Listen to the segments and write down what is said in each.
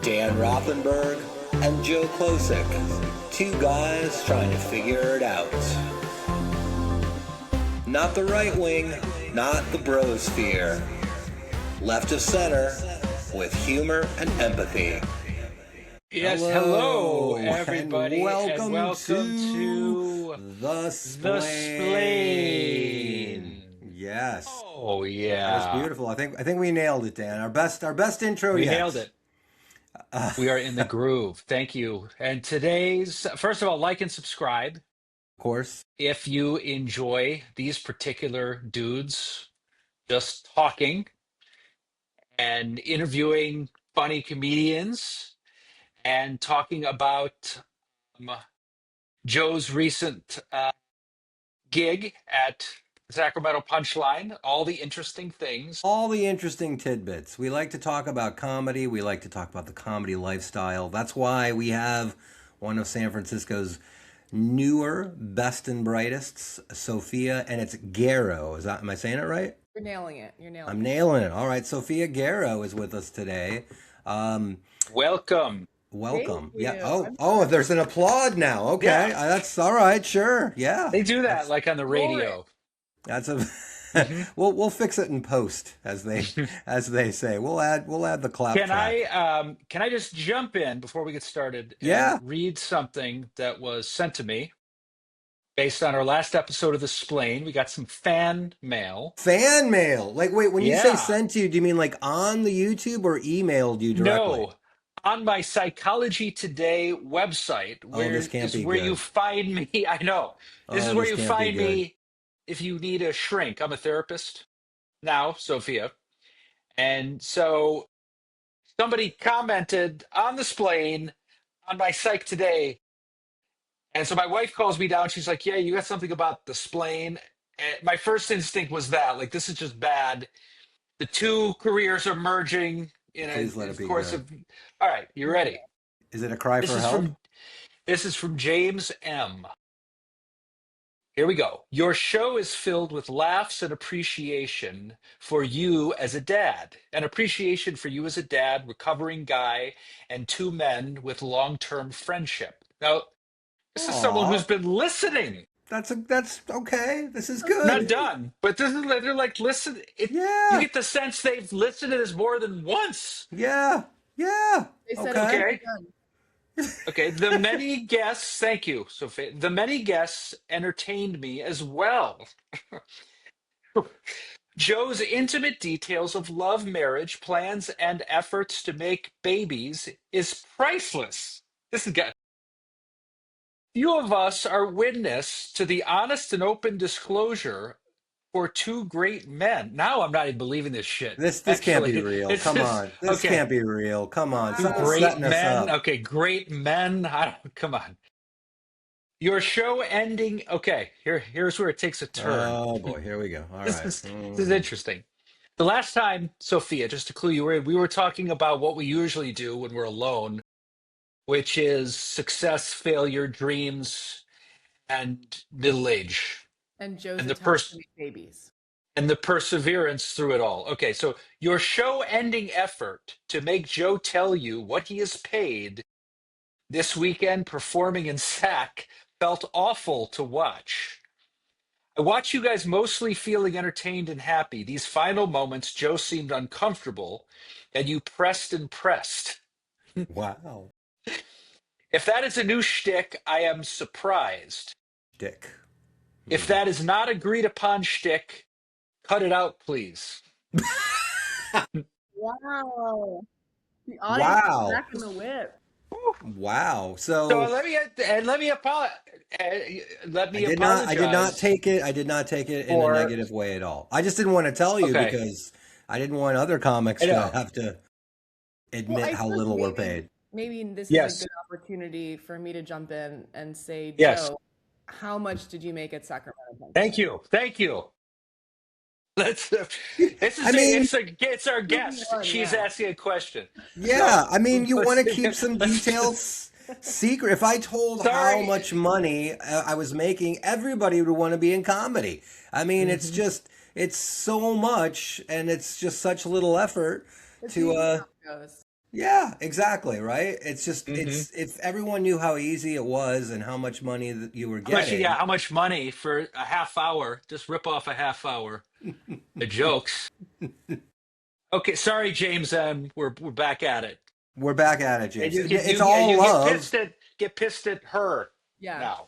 Dan Rothenberg and Joe Klosik, two guys trying to figure it out. Not the right wing, not the brosphere. Left of center with humor and empathy. Yes, hello everybody, and welcome to the the Splain. Yes. Oh yeah, that was beautiful. I think we nailed it, Dan. Our best intro we yet. nailed it. We are in the groove. Thank you. And today's, first of all, like and subscribe. Of course. If you enjoy these particular dudes just talking and interviewing funny comedians and talking about Joe's recent gig at Sacramento Punchline, all the interesting things. All the interesting tidbits. We like to talk about comedy. We like to talk about the comedy lifestyle. That's why we have one of San Francisco's newer, best and brightest, Sophia, and it's Garrow. Am I saying it right? You're nailing it. I'm nailing it. All right, Sophia Garrow is with us today. Welcome. Yeah. Oh, there's an applaud now. Okay, Yeah. That's all right. Sure. Yeah. They do that like on the radio. That's a. We'll fix it in post, as they say. We'll add the clap track. Can I just jump in before we get started? Yeah. And read something that was sent to me based on our last episode of the Splain. We got some fan mail. Fan mail. Like, wait, when you say Yeah. sent to you, do you mean like on the YouTube or emailed you directly? No, on my Psychology Today website, where this can't be where good. you find me. I know. This is where you can't be find good. me if you need a shrink. I'm a therapist now, Sophia. And so somebody commented on the Splain on my Psych Today. And so my wife calls me down. She's like, yeah, you got something about the Splain. And my first instinct was that, like, this is just bad. The two careers are merging in Please let a it be course good. of. All right, you ready? Is it a cry for help? This is from James M. Here we go. Your show is filled with laughs and appreciation for you as a dad. An appreciation for you as a dad, recovering guy, and two men with long-term friendship. Now, this is someone who's been listening. That's okay. This is good. Not done, but they're like, listen. Yeah. You get the sense they've listened to this more than once. Yeah. They said Okay. done. Okay, the many guests, thank you, Sophie. The many guests entertained me as well. Joe's intimate details of love, marriage, plans, and efforts to make babies is priceless. This is good. Few of us are witness to the honest and open disclosure for two great men. Now I'm not even believing this shit. This can't be real. Come on. This can't be real. Come on. Someone's Great setting us men. up. Okay, great men. Come on. Your show ending. Okay, here's where it takes a turn. Oh boy, here we go. All right. This is interesting. The last time, Sophia, just to clue you in, we were talking about what we usually do when we're alone, which is success, failure, dreams, and middle age. And Joe's And the attempts to make babies. And the perseverance through it all. Okay, so your show-ending effort to make Joe tell you what he is paid this weekend performing in SAC felt awful to watch. I watch you guys mostly feeling entertained and happy. These final moments, Joe seemed uncomfortable, and you pressed and pressed. Wow. If that is a new shtick, I am surprised. Dick. If that is not agreed upon shtick, cut it out, please. Wow. The audience is back in the whip. Wow. So let me apologize. Let me apologize. I did not take it. I did not take it in a negative way at all. I just didn't want to tell you because I didn't want other comics to have to admit how little we're paid. Maybe this is a good opportunity for me to jump in and say, Joe, how much did you make at Sacramento? Thank you. It's our guest. She's asking a question. Yeah, I mean, you want to keep some details secret. If I told how much money I was making, everybody would want to be in comedy. I mean, it's so much, and it's just such little effort to Yeah, exactly, right? It's just Hmm. it's if everyone knew how easy it was and how much money that you were How much? Yeah, getting. how much money for a half hour? Just rip off a half hour. The jokes. Okay, sorry, James. We're back at it. We're back at it, And James. you get It's you all get love. pissed at her Yeah. now.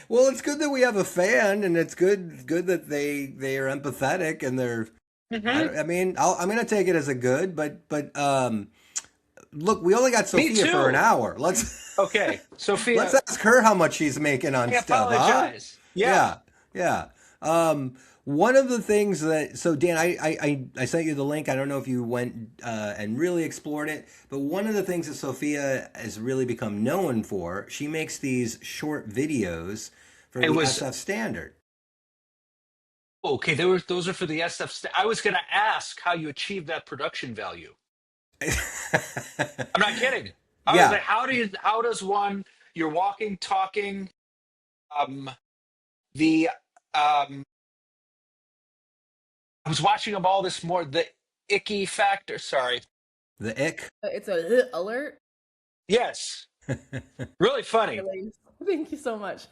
Well, it's good that we have a fan, and it's good that they are empathetic and they're. Hmm. I mean, I'm gonna take it as a good, but look, we only got Me Sophia for an too. hour. Let's Okay, let's Sophia, ask her how much she's making on I stuff, huh? apologize. Yeah. Yeah, yeah. One of the things that so Dan, I sent you the link. I don't know if you went and really explored it, but one of the things that Sophia has really become known for, she makes these short videos for It the was SF Standard. okay. Those are for the SF. I was going to ask how you achieve that production value. I'm not kidding. I was Yeah, like, how does one, you're walking, talking, um, the, I was watching them all this more, the icky factor. Sorry. the ick. It's a alert. Yes. Really funny. Really. Thank you so much.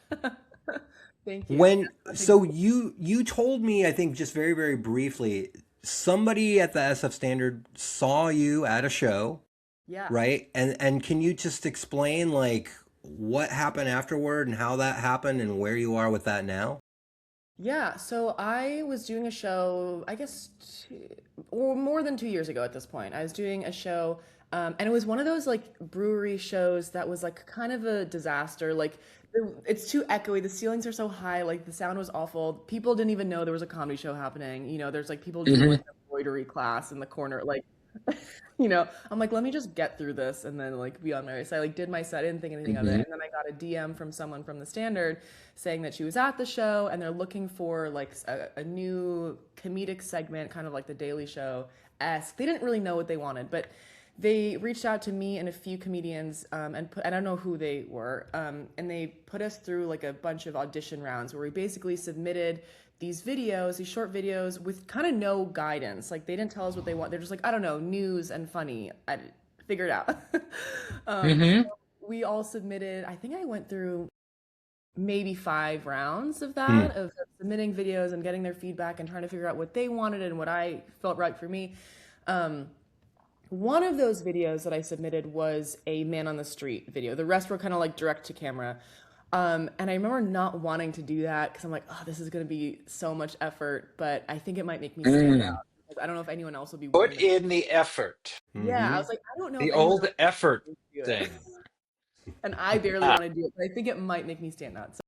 Thank you. When That's a so you told me, I think just very very briefly, somebody at the SF Standard saw you at a show, yeah. right? And can you just explain like what happened afterward and how that happened and where you are with that now? Yeah, so I was doing a show, I guess, or more than 2 years ago at this point. I was doing a show, and it was one of those like brewery shows that was like kind of a disaster. Like, it's too echoey. The ceilings are so high. Like, the sound was awful. People didn't even know there was a comedy show happening. There's like people doing like Hmm. an embroidery class in the corner. Like, I'm like, let me just get through this and then like be on my way. So I like did my set, I didn't think anything of it. Hmm. And then I got a DM from someone from the Standard saying that she was at the show and they're looking for like a new comedic segment, kind of like the Daily Show esque. They didn't really know what they wanted, but they reached out to me and a few comedians and I don't know who they were, and they put us through like a bunch of audition rounds where we basically submitted these videos, these short videos with kind of no guidance. Like they didn't tell us what they want. They're just like, I don't know, news and funny. I figured out. So Hmm. we all submitted. I think I went through maybe 5 rounds of Hmm. that, of submitting videos and getting their feedback and trying to figure out what they wanted and what I felt right for me. Um, one of those videos that I submitted was a man on the street video. The rest were kind of like direct to camera. And I remember not wanting to do that because I'm like, oh, this is going to be so much effort, but I think it might make me stand Mm. out. I don't know if anyone else will be Put willing to. in the effort. Yeah, I Mm-hmm. was like, I don't know if The anyone old else effort will do it. thing. And I barely Ah. want to do it, but I think it might make me stand out. So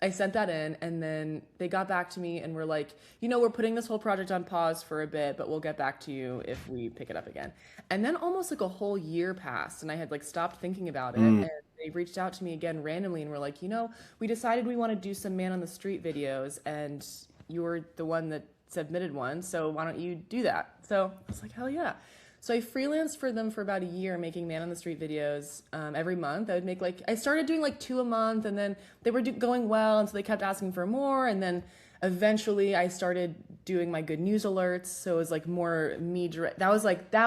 I sent that in, and then they got back to me and were like, we're putting this whole project on pause for a bit, but we'll get back to you if we pick it up again. And then almost like a whole year passed, and I had like stopped thinking about it. Mm. And they reached out to me again randomly and were like, we decided we want to do some man on the street videos, and you were the one that submitted one, so why don't you do that? So I was like, hell yeah. So I freelanced for them for about a year, making man on the street videos every month. I would make I started doing like 2 a month, and then they were going well, and so they kept asking for more. And then eventually, I started doing my good news alerts. So it was like more me direct. That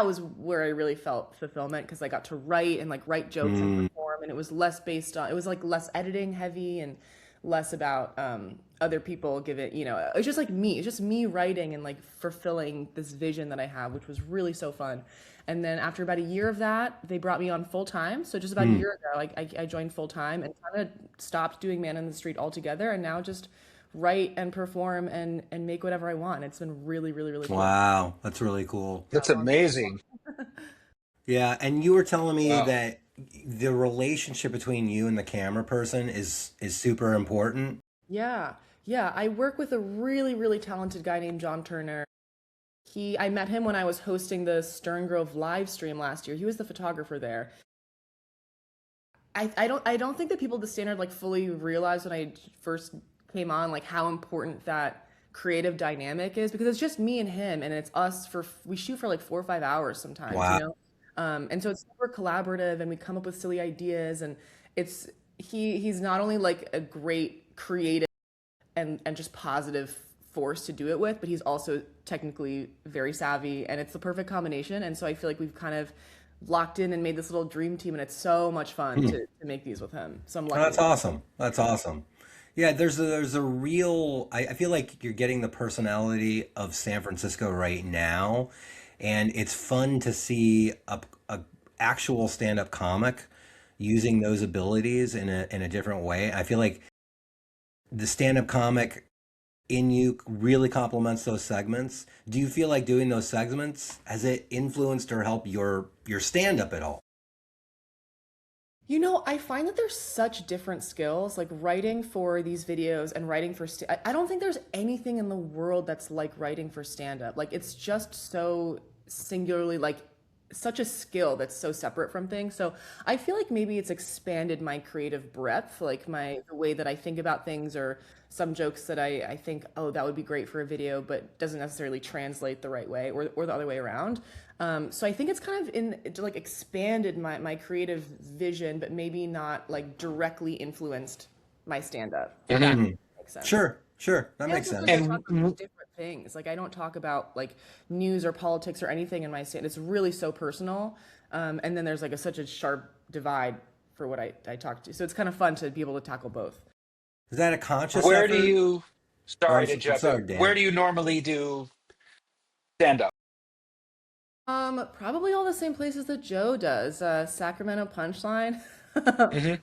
was where I really felt fulfillment because I got to write and like write jokes and Mm. perform, and it was less based on. It was like less editing heavy and less about other people give it, it's just like me. It's just me writing and like fulfilling this vision that I have, which was really so fun. And then after about a year of that, they brought me on full time. So just about a Mm. year ago, I joined full time and kind of stopped doing Man in the Street altogether, and now just write and perform and make whatever I want. It's been really, really, really cool. Wow, that's really cool. Yeah, That's long story amazing. Yeah, and you were telling me Wow. that the relationship between you and the camera person is super important. Yeah. Yeah. I work with a really, really talented guy named John Turner. I met him when I was hosting the Stern Grove live stream last year. He was the photographer there. I don't think that people at the Standard like fully realized when I first came on like how important that creative dynamic is because it's just me and him and it's us we shoot for like 4 or 5 hours sometimes, Wow. and so it's super collaborative and we come up with silly ideas and it's he's not only like a great creative and just positive force to do it with, but he's also technically very savvy, and it's the perfect combination. And so I feel like we've kind of locked in and made this little dream team, and it's so much fun to make these with him. So I'm Oh, lucky. that's awesome. That's awesome. Yeah, there's a real. I feel like you're getting the personality of San Francisco right now, and it's fun to see a actual stand-up comic using those abilities in a different way. I feel like the stand-up comic in you really complements those segments. Do you feel like doing those segments has it influenced or helped your stand-up at all? You know, I find that there's such different skills, like writing for these videos and writing for I don't think there's anything in the world that's like writing for stand-up. Like it's just so singularly like such a skill that's so separate from things. So I feel like maybe it's expanded my creative breadth, like my the way that I think about things, or some jokes that I think, oh, that would be great for a video, but doesn't necessarily translate the right way, or the other way around. So I think it's kind of like expanded my creative vision, but maybe not like directly influenced my stand up, if that Hmm. makes sense. Sure, sure, that And makes also because I sense. talk about such different things. Like I don't talk about like news or politics or anything in my stand. It's really so personal. And then there's like such a sharp divide for what I talk to. So it's kind of fun to be able to tackle both. Is that a conscious Where do effort? you, Or sorry to I'm jump in, sorry, where Dan. do you normally do stand up? Probably all the same places that Joe does. Sacramento Punchline. Hmm.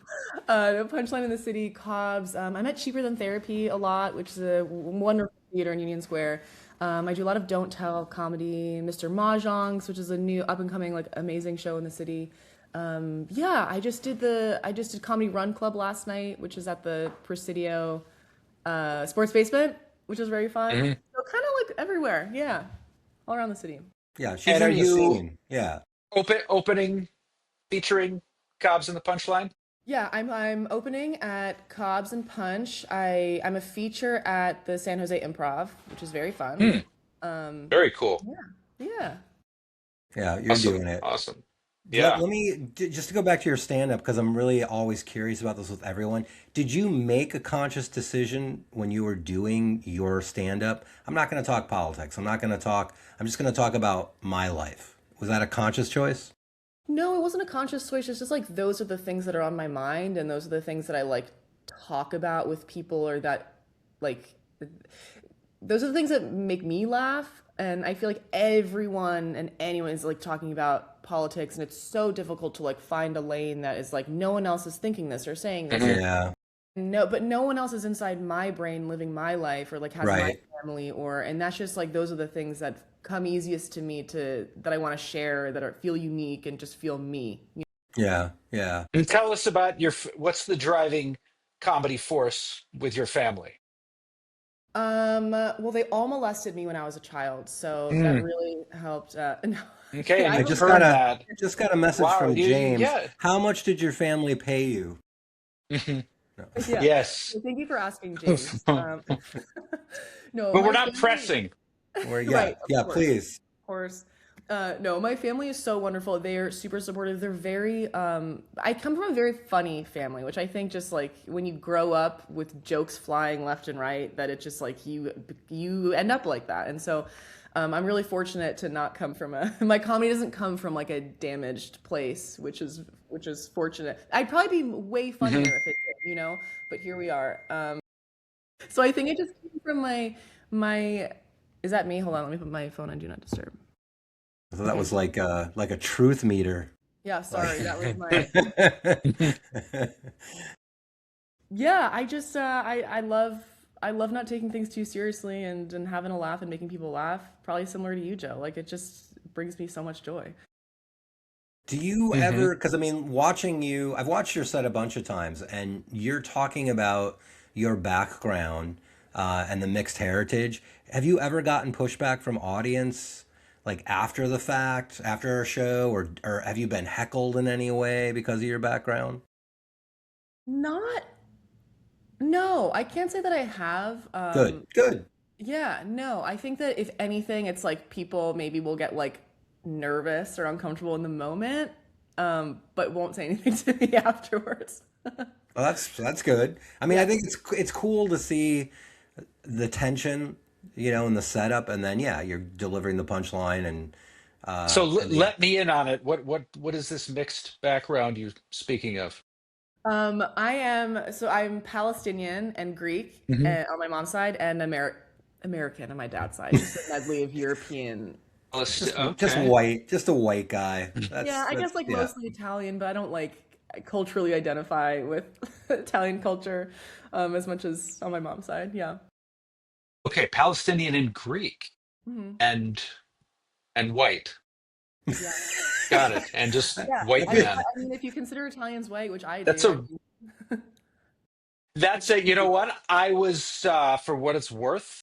The Punchline in the City, Cobb's. I'm at Cheaper Than Therapy a lot, which is a wonderful theater in Union Square. I do a lot of Don't Tell comedy, Mr. Mahjong's, which is a new up and coming like amazing show in the city. Yeah, I just did Comedy Run Club last night, which is at the Presidio Sports Basement, which was very fun. Hmm. So kind of like everywhere, yeah, all around the city. Yeah, she's And are in the you scene. Yeah. opening featuring Cobbs and the Punchline? Yeah, I'm opening at Cobb's and Punch. I'm a feature at the San Jose Improv, which is very fun. Hmm. Um, Very cool. yeah, yeah. Yeah, you're Awesome. doing it. Awesome. Let, Yeah. let me just to go back to your stand up because I'm really always curious about this with everyone. Did you make a conscious decision when you were doing your stand up? I'm not going to talk politics. I'm just going to talk about my life. Was that a conscious choice? No, it wasn't a conscious choice. It's just like those are the things that are on my mind, and those are the things that I like talk about with people, or that like those are the things that make me laugh. And I feel like everyone and anyone is like talking about politics, and it's so difficult to like find a lane that is like no one else is thinking this or saying this. Hmm. Yeah, No, but no one else is inside my brain living my life, or like has my right. family, or and that's just like those are the things that come easiest to me to that I want to share, that are feel unique and just feel me. Yeah, yeah. And tell us about what's the driving comedy force with your family? Well, they all molested me when I was a child, so that Mm. really helped. No, Okay, and I I you've don't. earned that. just got a message Wow, from you James. yeah. How much did your family pay you? Mhm. No. Yeah. Yes. So thank you for asking, James. But No, we're my not family. pressing. Or Right, yeah, of yeah, course. please. Course. No, my family is so wonderful. They're super supportive. They're very I come from a very funny family, which I think just like when you grow up with jokes flying left and right, that it just like you end up like that. And so I'm really fortunate to not come from a my comedy doesn't come from like a damaged place, which is fortunate. I'd probably be way Hmm. funnier if it did, you know, but here we are. So I think it just came from my is that me? Hold on, let me put my phone on Do Not Disturb. So that Okay. was like a truth meter. Yeah, Like sorry. That was my Yeah, I love not taking things too seriously, and having a laugh and making people laugh. Probably similar to you, Joe. Like it just brings me so much joy. Do you Hmm. ever, because I mean, watching you, I've watched your set a bunch of times, and you're talking about your background and the mixed heritage. Have you ever gotten pushback from audience, like after the fact, after a show, or have you been heckled in any way because of your background? Not No, I can't say that I have. Good, good. Yeah, no. I think that if anything, it's like people maybe will get like nervous or uncomfortable in the moment, but won't say anything to me afterwards. Well, that's good. I mean, I Yeah. think it's cool to see the tension in the setup, and then yeah, you're delivering the punchline, So and the let me in on it. What is this mixed background you speaking of? I'm Palestinian and Greek Hmm. on my mom's side, and American on my dad's side. Just a medley of European. just Okay. white, just a white guy. Yeah, I That's guess like yeah. mostly Italian, but I don't like culturally identify with Italian culture as much as on my mom's side. Yeah. Okay, Palestinian and Greek Hmm. and white. Yeah. Got it. And just Yeah. white man. I mean, if you consider Italians white, which I That's do, I a mean, if that's you a you can know do what? I was for what it's worth,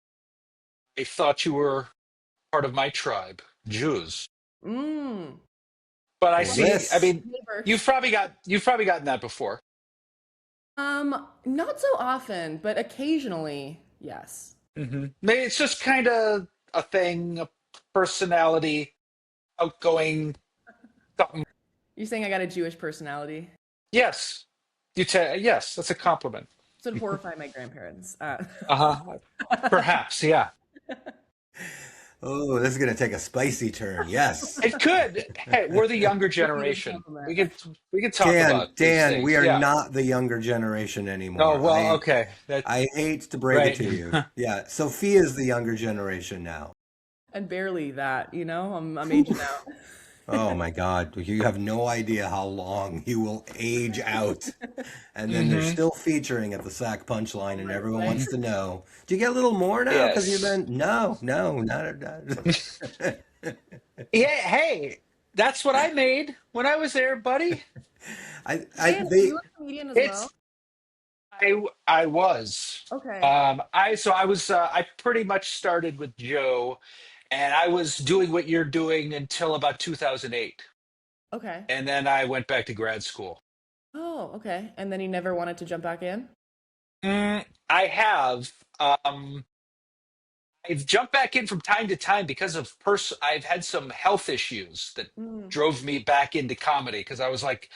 I thought you were part of my tribe, Jews. that. Mm. But I Well, see, I Bliss. mean, neighbors. you've probably gotten that before. Not so often, but occasionally, yes. Maybe it's just kind of a thing, a personality, outgoing something. You're saying I got a Jewish personality? Yes. Yes, that's a compliment. This would horrify my grandparents. Uh-huh. Perhaps, yeah. Oh, this is gonna take a spicy turn. Yes. It could. Hey, we're the younger Take it as a generation. compliment. We could talk Dan, about these Dan, we things. are Yeah. not the younger generation Oh, anymore. well, okay. That I hate to break it right. to you. Yeah, Sophia's the younger generation now. And barely that, you know? I'm aging out. Oh my God, you have no idea how long you will age out. And then they're Hmm. still featuring at the sack punchline, and everyone Right? wants to know, do you get a little more now? Because you've Yes. been, no, no, not. Yeah, hey, that's what I made when I was there, buddy. Dan, are you a comedian as well? It's I was. Okay. I pretty much started with Joe, and I was doing what you're doing until about 2008. Okay. And then I went back to grad school. Oh, okay. And then he never wanted to jump back in? I have. I've jumped back in from time to time because of I've had some health issues that Mm. drove me back into comedy because I was like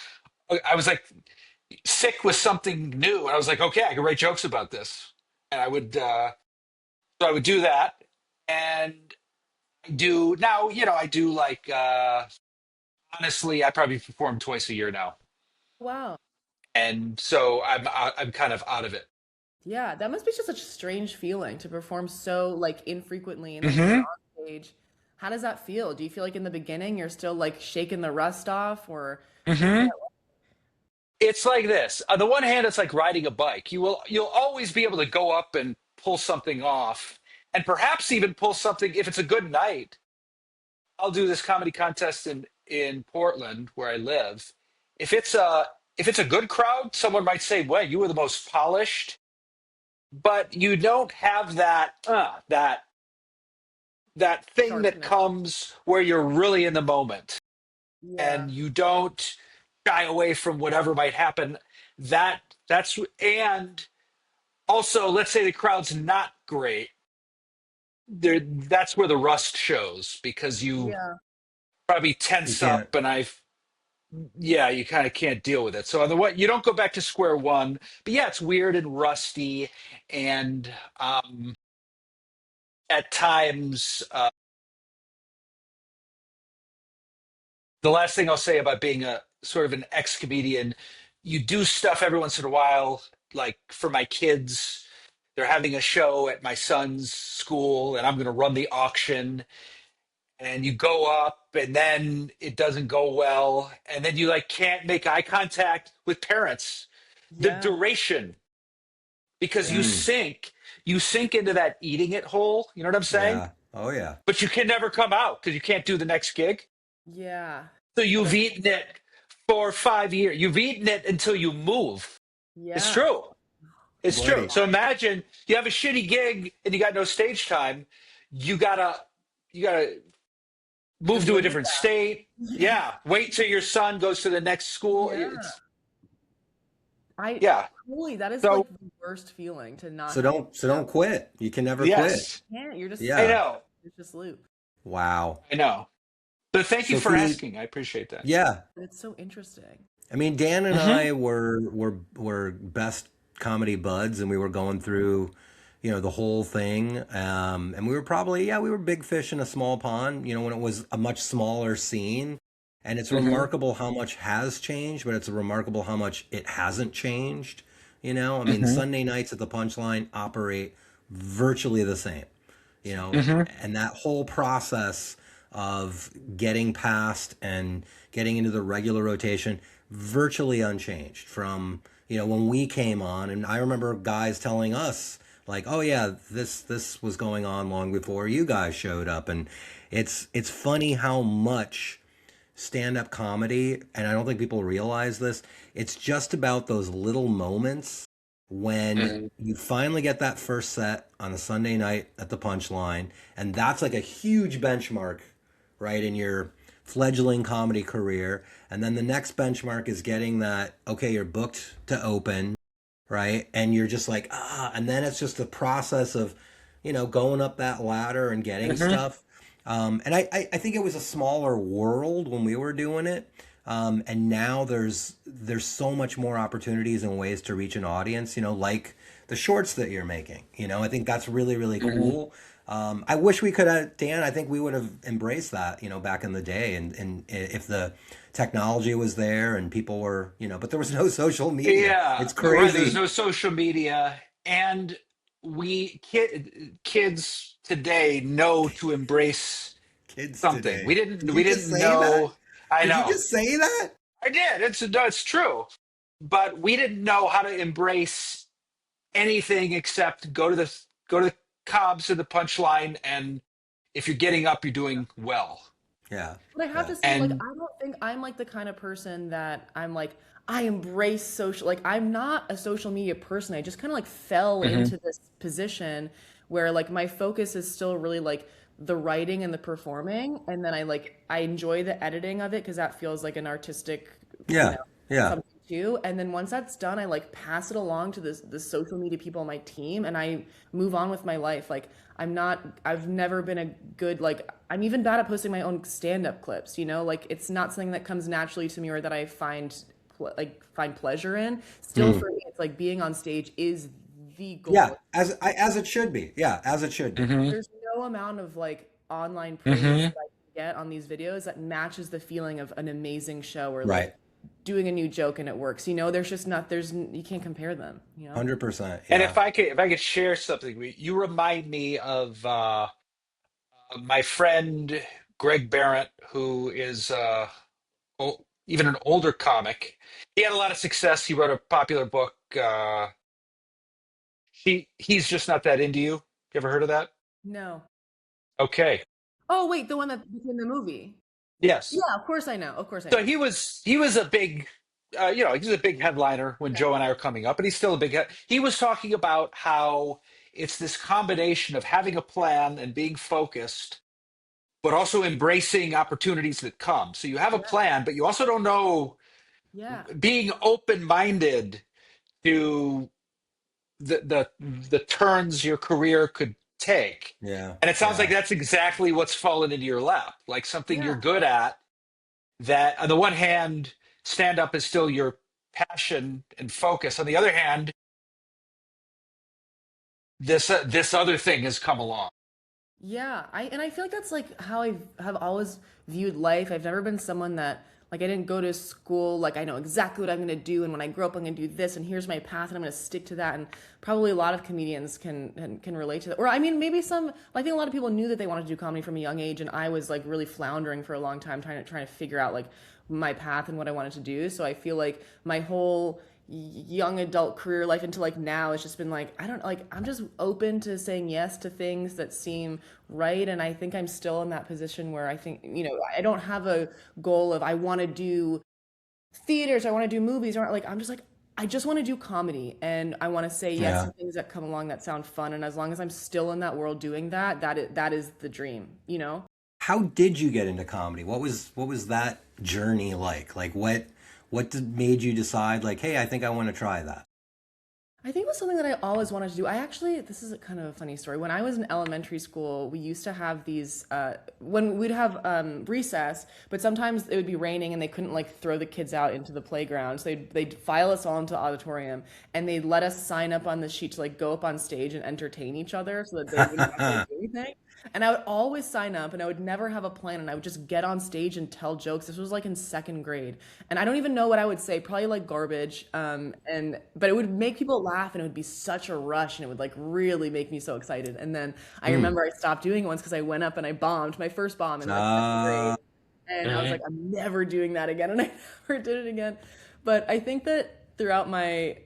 sick with something new, and I was like, okay, I can write jokes about this, and I would do that, and I do now. I do like honestly, I probably perform twice a year now, Wow. and so I'm kind of out of it. Yeah, that must be just such a strange feeling to perform so like infrequently and then when you're Hmm. on stage, how does that feel? Do you feel like in the beginning you're still like shaking the rust off or what's that Hmm. It's like this. On the one hand, it's like riding a bike. You'll always be able to go up and pull something off, and perhaps even pull something if it's a good night. I'll do this comedy contest in Portland where I live. If it's a good crowd, someone might say, "Well, you were the most polished," but you don't have that thing that sharpness? comes where you're really in the moment Yeah. and you don't shy away from whatever might happen. That's and also, let's say the crowd's not great. That's where the rust shows because you Yeah. probably You tense can't. up, and yeah, you kind of can't deal with it. So on the what you don't go back to square one, but yeah, it's weird and rusty, and um, at times, the last thing I'll say about being a sort of an ex comedian, you do stuff every once in a while, like for my kids. They're having a show at my son's school, and I'm going to run the auction. And you go up, and then it doesn't go well, and then you like can't make eye contact with parents. The Yeah. duration, because Yeah. Mm, you sink into that eating it hole. You know what I'm saying? yeah. Oh yeah. But you can never come out because you can't do the next gig. Yeah. So So you've that's eaten it for 5 years. You've eaten it until you move. It's yeah. true. It's true. Buddy. So imagine you have a shitty gig and you got no stage time. You gotta you gotta move Just to a live with different that. state. Yeah. Yeah. Wait till your son goes to the next school. Yeah. I Yeah. truly that is like So the worst feeling to not So have don't quit. You can never quit. yes, can't. You're just I stuck. Yeah. know. It's just loop. Wow. I know. But thank you for Sophia. asking. I appreciate that. Yeah. It's so interesting. I mean, Dan and Hmm. I were best comedy buds, and we were going through, the whole thing. And we were probably, yeah, we were big fish in a small pond, when it was a much smaller scene. And it's Hmm. remarkable how much has changed, but it's remarkable how much it hasn't changed. I mean, Hmm. Sunday nights at the Punchline operate virtually the same, Hmm. and that whole process of getting past and getting into the regular rotation virtually unchanged from when we came on. And I remember guys telling us like, oh yeah, this was going on long before you guys showed up. And it's funny how much stand-up comedy, and I don't think people realize this, it's just about those little moments when Hmm. you finally get that first set on a Sunday night at the Punchline, and that's like a huge benchmark, right, in your fledgling comedy career. And then the next benchmark is getting that, okay, you're booked to open, right? And you're just like, and then it's just the process of, going up that ladder and getting Hmm. stuff. And I think it was a smaller world when we were doing it. And now there's so much more opportunities and ways to reach an audience, like the shorts that you're making. I think that's really, really Hmm. cool. I wish we could have, Dan, I think we would have embraced that, back in the day. And if the technology was there and people were, but there was no social media. Yeah, It's right. There's crazy. no social media, and kids today know to embrace Kids something. We today. didn't. Did you We just didn't say that? know. I Did you know. just say that? I did. It's no, it's true. But we didn't know how to embrace anything except go to the Cobb's to the punchline, and if you're getting up, you're doing well. Yeah. But I have Yeah. to say, like, And I don't think I'm like the kind of person that I'm like, I embrace social, like, I'm not a social media person. I just kind of like fell Mhm. into this position where like my focus is still really like the writing and the performing. And then I enjoy the editing of it because that feels like an artistic, you Yeah. know, Yeah. something too. And then once that's done, I like pass it along to the social media people on my team and I move on with my life. Like, I've never been a good, like, I'm even bad at posting my own stand-up clips, like it's not something that comes naturally to me or that I find pleasure in. Still Mhm. for me, it's like being on stage is the Yeah. goal. As it should be. Yeah. As it should be. Mhm. There's no amount of like online praise Mhm. that I can get on these videos that matches the feeling of an amazing show or like Right. doing a new joke and it works. There's just not, you can't compare them. 100%. And Yeah. if I could share something, you remind me of my friend Greg Barrett, who is even an older comic. He had a lot of success. He wrote a popular book. He's just not that into you. You ever heard of that? No. Okay. Oh, wait, the one that became the movie. Yes. Yeah, of course I know. Of course I So know. he was a big he was a big headliner when Okay. Joe and I were coming up, and he's still a big he was talking about how it's this combination of having a plan and being focused, but also embracing opportunities that come. So you have a Yeah. plan, but you also don't know, Yeah. being open-minded to the turns your career could take. Yeah. And it sounds like Yeah. that's exactly what's fallen into your lap, like something you're Yeah. good at, that on the one hand, stand up is still your passion and focus. On the other hand, this other thing has come along. Yeah, I feel like that's like how I have always viewed life. I've never been someone that like I didn't go to school like I know exactly what I'm going to do and when I grow up I'm going to do this and here's my path and I'm going to stick to that and probably a lot of comedians can relate to that. Or I mean maybe I think a lot of people knew that they wanted to do comedy from a young age and I was like really floundering for a long time trying to figure out like my path and what I wanted to do. So I feel like my whole young adult career life until like now it's just been like I don't like I'm just open to saying yes to things that seem right and I think I'm still in that position where I think I don't have a goal of I want to do theaters, I want to do movies or like I'm just like I just want to do comedy and I want to say yes Yeah. to things that come along that sound fun and as long as I'm still in that world doing that is the dream. How did you get into comedy? What was that journey like? Like what made you decide like, hey, I think I want to try that? I think it was something that I always wanted to do. I actually, this is a kind of a funny story. When I was in elementary school, we used to have these, when we'd have recess, but sometimes it would be raining and they couldn't like throw the kids out into the playground. So they'd file us all into the auditorium and they'd let us sign up on the sheet to like go up on stage and entertain each other so that they wouldn't have to do anything. And I would always sign up and I would never have a plan and I would just get on stage and tell jokes. This was like in second grade. And I don't even know what I would say, probably like garbage. But it would make people laugh and it would be such a rush and it would like really make me so excited. And then I remember I stopped doing it once because I went up and I bombed my first bomb in like second grade. And I was like, I'm never doing that again. And I never did it again. But I think that throughout my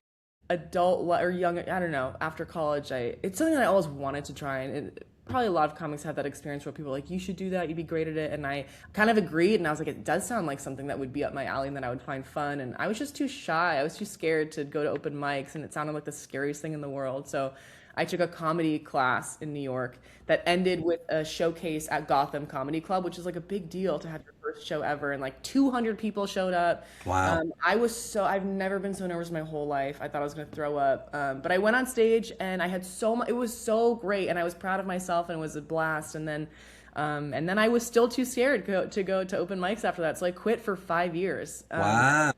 or young, I don't know, after college, it's something that I always wanted to try. And probably a lot of comics have that experience where people are like, you should do that, you'd be great at it. And I kind of agreed. And I was like, it does sound like something that would be up my alley and that I would find fun. And I was just too shy. I was too scared to go to open mics. And it sounded like the scariest thing in the world. So I took a comedy class in New York that ended with a showcase at Gotham Comedy Club, which is like a big deal to have your first show ever. And like 200 people showed up. Wow. I've never been so nervous in my whole life. I thought I was going to throw up. But I went on stage and I had so much, it was so great. And I was proud of myself and it was a blast. And then I was still too scared to go to open mics after that. So I quit for 5 years. Wow.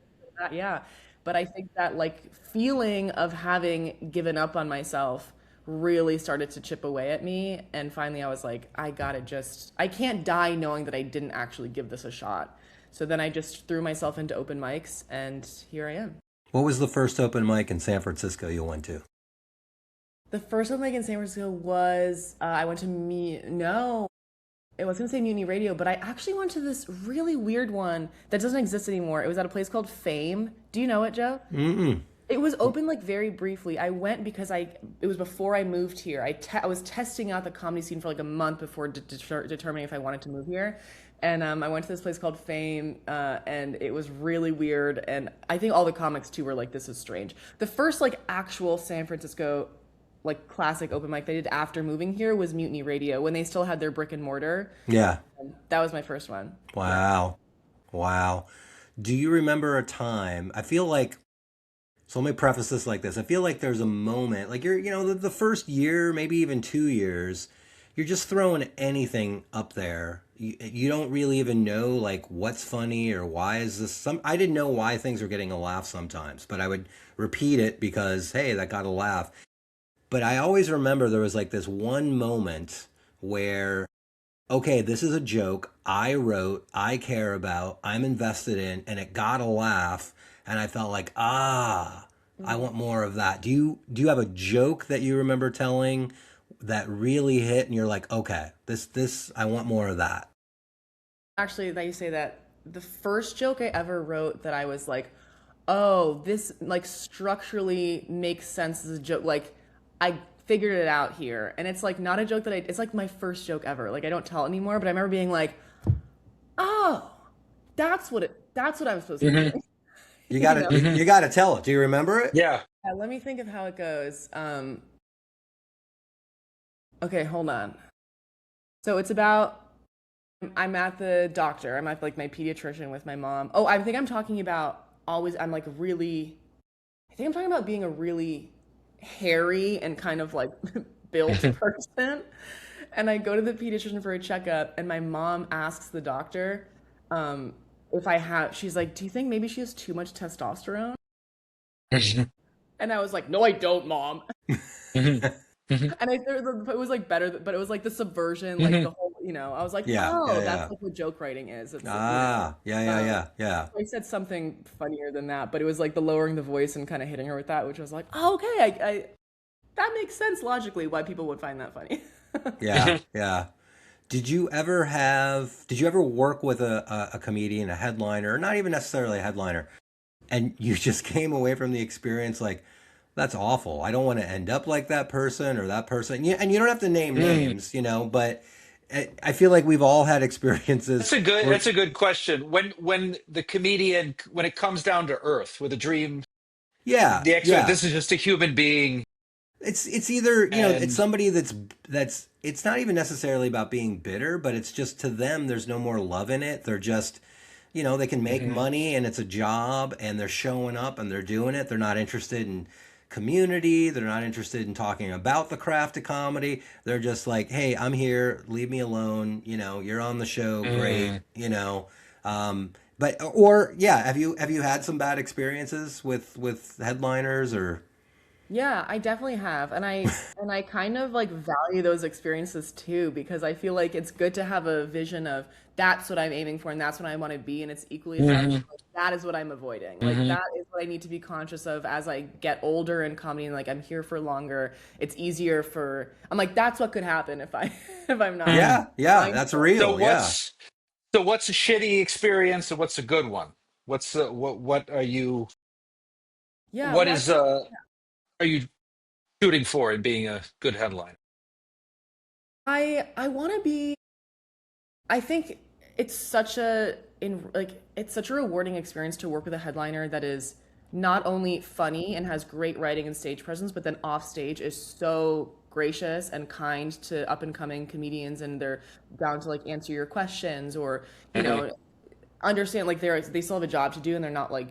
Yeah. But I think that like feeling of having given up on myself really started to chip away at me. And finally I was like, I can't die knowing that I didn't actually give this a shot. So then I just threw myself into open mics and here I am. What was the first open mic in San Francisco you went to? The first open mic in San Francisco was, I went to no, I was going to say Mutiny Radio, but I actually went to this really weird one that doesn't exist anymore. It was at a place called Fame. Do you know it, Joe? Mm-mm. It was open like very briefly. I went because it was before I moved here. I was testing out the comedy scene for like a month before determining if I wanted to move here. And I went to this place called Fame, and it was really weird. And I think all the comics too were like, this is strange. The first like actual San Francisco like classic open mic they did after moving here was Mutiny Radio when they still had their brick and mortar. Yeah. And that was my first one. Wow. Wow. Do you remember a time? I feel like, so let me preface this like this. I feel like there's a moment, like the first year, maybe even 2 years, you're just throwing anything up there. You don't really even know like what's funny or why is this I didn't know why things were getting a laugh sometimes, but I would repeat it because, hey, that got a laugh. But I always remember there was like this one moment where, okay, this is a joke I wrote, I care about, I'm invested in, and it got a laugh. And I felt like, I want more of that. Do you have a joke that you remember telling that really hit and you're like, okay, this I want more of that? Actually, that you say that, the first joke I ever wrote that I was like, oh, this like structurally makes sense as a joke. Like I figured it out here. And it's like not a joke it's like my first joke ever. Like I don't tell it anymore, but I remember being like, oh, that's what I'm supposed to do. You gotta tell it. Do you remember it? Yeah. Let me think of how it goes. Okay, hold on. So it's about, I'm at the doctor. I'm at like my pediatrician with my mom. Oh, I think I'm talking about I'm like really, I think I'm talking about being a really hairy and kind of like built person. And I go to the pediatrician for a checkup and my mom asks the doctor, she's like, do you think maybe she has too much testosterone? And I was like, no, I don't, Mom. And it was like better, but it was like the subversion, like the whole, I was like, that's like what joke writing is. It's, yeah. I said something funnier than that, but it was like the lowering the voice and kind of hitting her with that, which was like, oh, okay, I that makes sense logically why people would find that funny. Yeah. Did you ever work with a comedian, a headliner, or not even necessarily a headliner, and you just came away from the experience like, that's awful. I don't want to end up like that person or that person. And you don't have to name names, but I feel like we've all had experiences. That's a good question. When the comedian, when it comes down to earth with a dream, this is just a human being. It's either, it's somebody that's it's not even necessarily about being bitter, but it's just to them, there's no more love in it. They're just, they can make money and it's a job and they're showing up and they're doing it. They're not interested in community. They're not interested in talking about the craft of comedy. They're just like, hey, I'm here, leave me alone. You're on the show, great. Mm. But or yeah, have you had some bad experiences with headliners or? Yeah, I definitely have. And I kind of like value those experiences too because I feel like it's good to have a vision of that's what I'm aiming for and that's what I want to be and it's equally as valuable Mhm. like, that is what I'm avoiding. Like Mhm. that is what I need to be conscious of as I get older in comedy and like I'm here for longer. It's easier for I'm like that's what could happen if I if I'm not Mm. Yeah, that's mindful. So real. Yeah. what's a shitty experience and what's a good one? What are you Yeah, what well I is think are you shooting for in being a good headline? I want to be I think it's such a in like it's such a rewarding experience to work with a headliner that is not only funny and has great writing and stage presence, but then off stage is so gracious and kind to up and coming comedians and they're down to like answer your questions or, you Mhm. know, understand like they still have a job to do and they're not like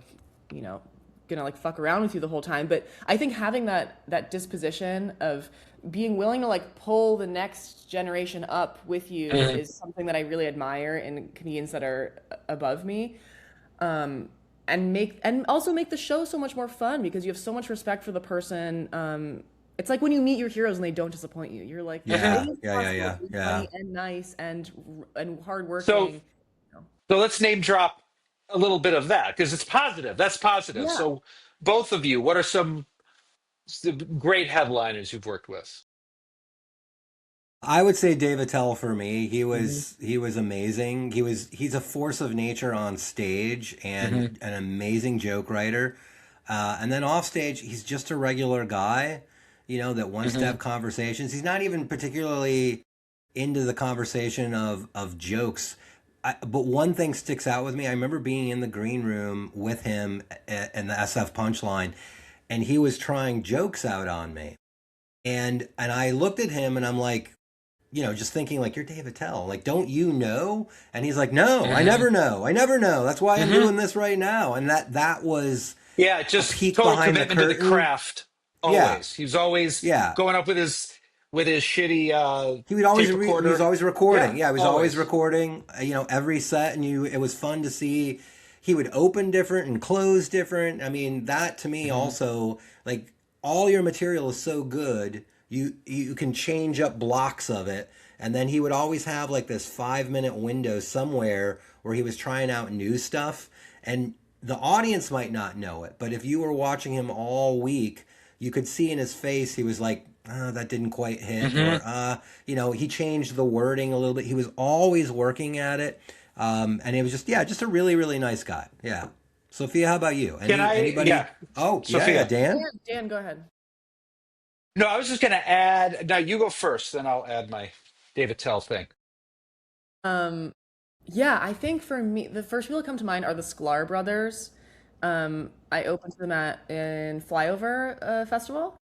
you know gonna like fuck around with you the whole time but I think having that disposition of being willing to like pull the next generation up with you Mhm. is something that I really admire in comedians that are above me um and also make the show so much more fun because you have so much respect for the person it's like when you meet your heroes and they don't disappoint you you're like it Mhm. Yeah, is yeah, yeah, possible yeah, to be yeah. funny and nice and So hardworking. so let's name drop a little bit of that because it's positive. That's positive. Yeah. So both of you, what are some great headliners you've worked with? I would say Dave Attell for me. He Mhm. was he was amazing. He's a force of nature on stage and Mhm. an amazing joke writer. And then off stage, he's just a regular guy, that wants to Mhm. have conversations. He's not even particularly into the conversation of jokes. But one thing sticks out with me. I remember being in the green room with him in the SF Punchline, and he was trying jokes out on me. And I looked at him and I'm like, just thinking like you're David Tell, like don't you know? And he's like, no, I Mhm. never know, I never know. That's why I'm Mhm. doing this right now. And that was Yeah, a just peek total behind the commitment to the curtain. craft. Yeah, Always, he was always yeah. going up with his shitty tape He was recorder. always Yeah, recording. Yeah, he was always always. recording. Every set, and it was fun to see. He would open different and close different. I mean, that to me Mhm. also like all your material is so good. You can change up blocks of it, and then he would always have like this 5 minute window somewhere where he was trying out new stuff, and the audience might not know it, but if you were watching him all week, you could see in his face he was like, that didn't quite hit, or Mhm. he changed the wording a little bit. He was always working at it, and he was just a really really nice guy. Yeah. Sophia, how about you? Can I? Anybody? Yeah, Oh yeah, yeah, Sophia. Dan. Dan, go ahead. No, I was just going to add. Now you go first, then I'll add my David Tell thing. Um, yeah, I think for me, the first people that come to mind are the Sklar brothers. I opened to them at in Flyover Festival,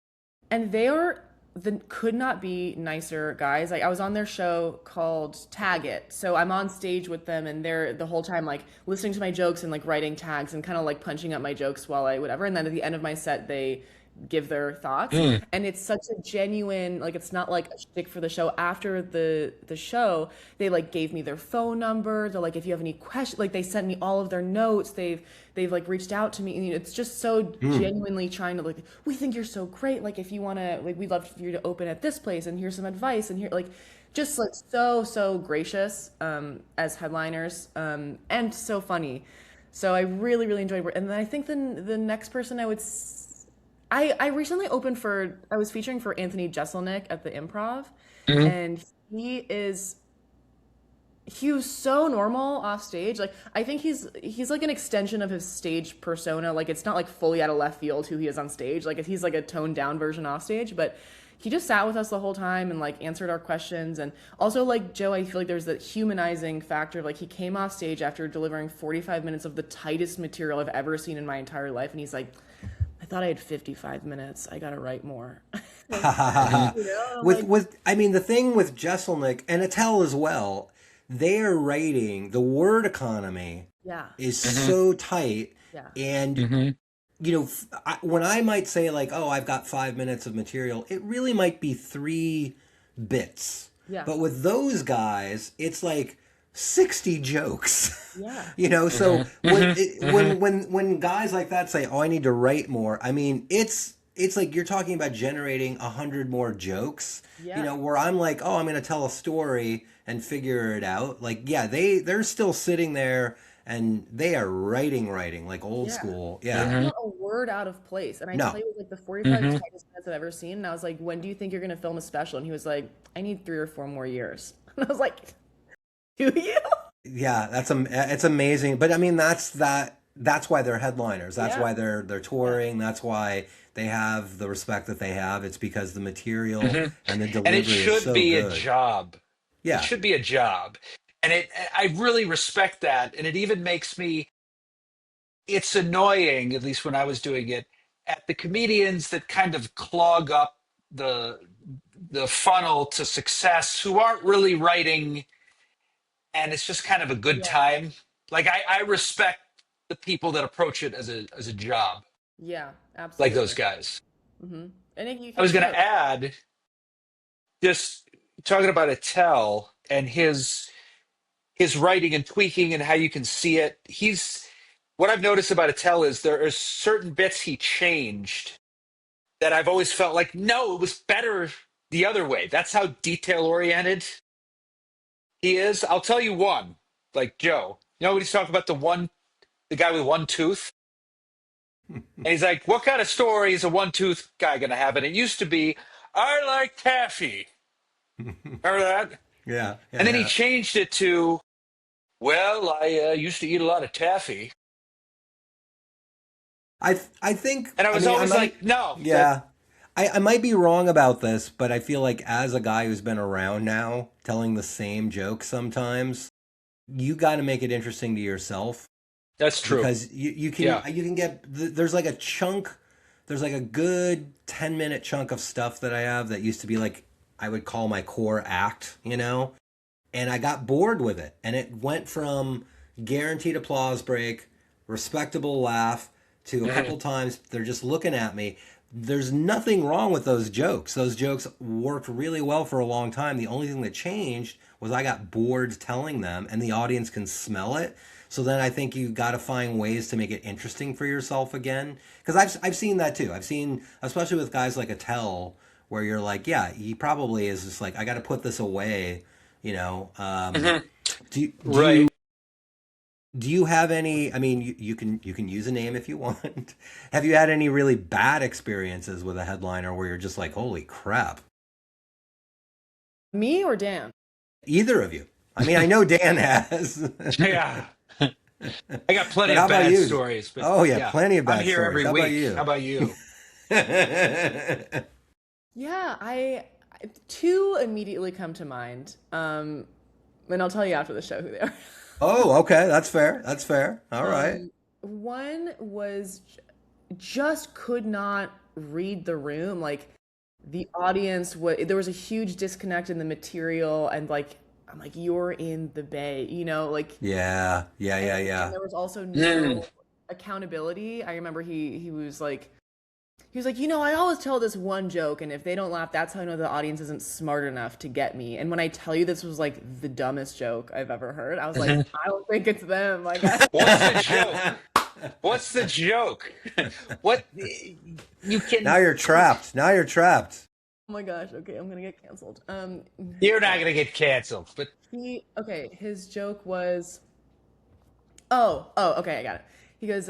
and they are the could not be nicer guys. Like I was on their show called Tag It, so I'm on stage with them, and they're the whole time like listening to my jokes and like writing tags and kind of like punching up my jokes while I whatever. And then at the end of my set, they give their thoughts, Mm. and it's such a genuine like it's not like a shtick for the show. After the show, they like gave me their phone number. They're like, if you have any questions, like they sent me all of their notes. They've like reached out to me, and it's just so Hmm. genuinely trying to like, we think you're so great. Like if you want to, like we'd love for you to open at this place, and here's some advice, and here like. Just like so gracious as headliners and so funny, so I really really enjoyed. And then I think the next person I recently opened for I was featuring for Anthony Jeselnik at the Improv, Mhm. and he was so normal off stage. Like I think he's like an extension of his stage persona. Like it's not like fully out of left field who he is on stage. Like he's like a toned down version off stage, but he just sat with us the whole time and like answered our questions. And also like Joe, I feel like there's that humanizing factor. Like he came off stage after delivering 45 minutes of the tightest material I've ever seen in my entire life, and he's like, I thought I had 55 minutes. I gotta write more. Mhm. I'm with like, with I mean the thing with Jesselnick and Attell as well, they are writing the word economy yeah, is Mhm. so tight, yeah, and Mhm. when I might say like, oh, I've got 5 minutes of material, it really might be 3 bits. Yeah. But with those guys, it's like 60 jokes. Yeah. So when guys like that say, "Oh, I need to write more," I mean, it's like you're talking about generating 100 more jokes. Yeah. Where I'm like, "Oh, I'm going to tell a story and figure it out." Like, yeah, they're still sitting there and they are writing like old Yeah. school. There's Yeah. not a word out of place. And I No. tell you, it was like the 45 tightest minutes I've ever seen. And I was like, when do you think you're going to film a special? And he was like, I need 3 or 4 more years. And I was like, do you? Yeah, it's amazing. But I mean, that's why they're headliners. That's Yeah. why they're touring. That's why they have the respect that they have. It's because the material and the And delivery it is should so be a good. job. It Yeah. should be a job. And I really respect that. And it even makes me, it's annoying, at least when I was doing it, at the comedians that kind of clog up the the funnel to success who aren't really writing, and it's just kind of a good Yeah. time. Like I respect the people that approach it as a job, Yeah, like those absolutely. guys. And you I can was going tell. to add, just talking about Attell and his writing and tweaking and how you can see it. He's what I've noticed about Attell is there are certain bits he changed that I've always felt like, no, it was better the other way. That's how detail oriented he is. I'll tell you one, like Joe. You know when he's talking about the guy with one tooth? And he's like, what kind of story is a one tooth guy gonna have? And it used to be, I like taffy. Remember that? Yeah, And yeah, then he yeah. changed it to, well, I used to eat a lot of taffy. I think And I I was mean I always might like, no, that yeah. I might be wrong about this, but I feel like as a guy who's been around now, telling the same joke sometimes, you got to make it interesting to yourself that's true. because Yeah. you can get there's like a chunk, there's like a good 10-minute chunk of stuff that I have that used to be like I would call my core act. And I got bored with it. And it went from guaranteed applause break, respectable laugh, to a Mhm. couple times they're just looking at me. There's nothing wrong with those jokes. Those jokes worked really well for a long time. The only thing that changed was I got bored telling them, and the audience can smell it. So then I think you got to find ways to make it interesting for yourself again. Because I've seen that too. I've seen, especially with guys like Attell, where you're like, yeah, he probably is just like, I got to put this away. You know, Mhm. do you Right. do you have any? I mean, you can use a name if you want. Have you had any really bad experiences with a headliner where you're just like, holy crap? Me or Dan? Either of you. I mean, I know Dan has, Yeah. I got plenty but of how about bad you? stories, but Oh yeah, yeah, plenty of I'm bad here stories. every How about week. How you? about you? Yeah, two immediately come to mind. And I'll tell you after the show who they are. Oh, okay, that's fair. That's fair. All right. One was just could not read the room. Like the audience was, there was a huge disconnect in the material, and like I'm like, you're in the bay, like, Yeah, yeah, yeah, and yeah. there was also Mm. no accountability. I remember he was like, I always tell this one joke, and if they don't laugh, that's how I know the audience isn't smart enough to get me. And when I tell you this was like the dumbest joke I've ever heard, I was like, I don't think it's them. Like, What's the joke? What's the joke? What you Now can? you're trapped. Now you're trapped. oh my gosh, okay, I'm gonna get canceled. You're not Okay, gonna get canceled, but his joke was, oh, okay, I got it. He goes,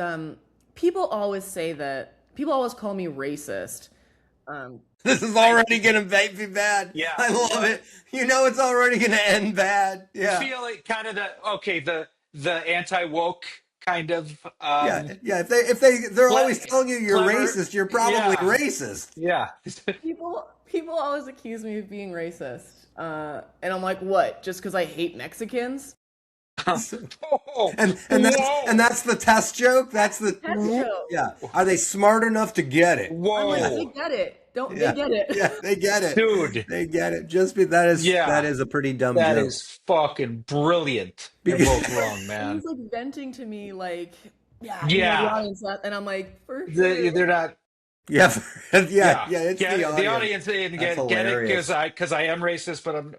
people always say that people always call me racist. Um, This is I already gonna be bad. yeah. I love it. You know it's already gonna end bad. You Yeah. feel like kind of the anti woke kind of Yeah. Yeah. If they're always cle- telling you you're clever. racist, you're probably Yeah, racist. yeah. people always accuse me of being racist, and I'm like, what? Just because I hate Mexicans? Oh, And that's the test joke. That's the Test joke. yeah. Are they smart enough to get it? I'm like, Yeah. they whoa, get it. Don't they Yeah. get it? Yeah. They get it. dude. They get it. Just be that Yeah, is a pretty dumb that joke. is fucking brilliant and Because woke wrong, And man. he's like venting to me, like yeah, you know, the Yeah, audience laughed, and I'm like, for sure. they're not. Yeah, yeah, Yeah, yeah. It's get the it, the audience. audience and That's get it hilarious. because I am racist, but I'm.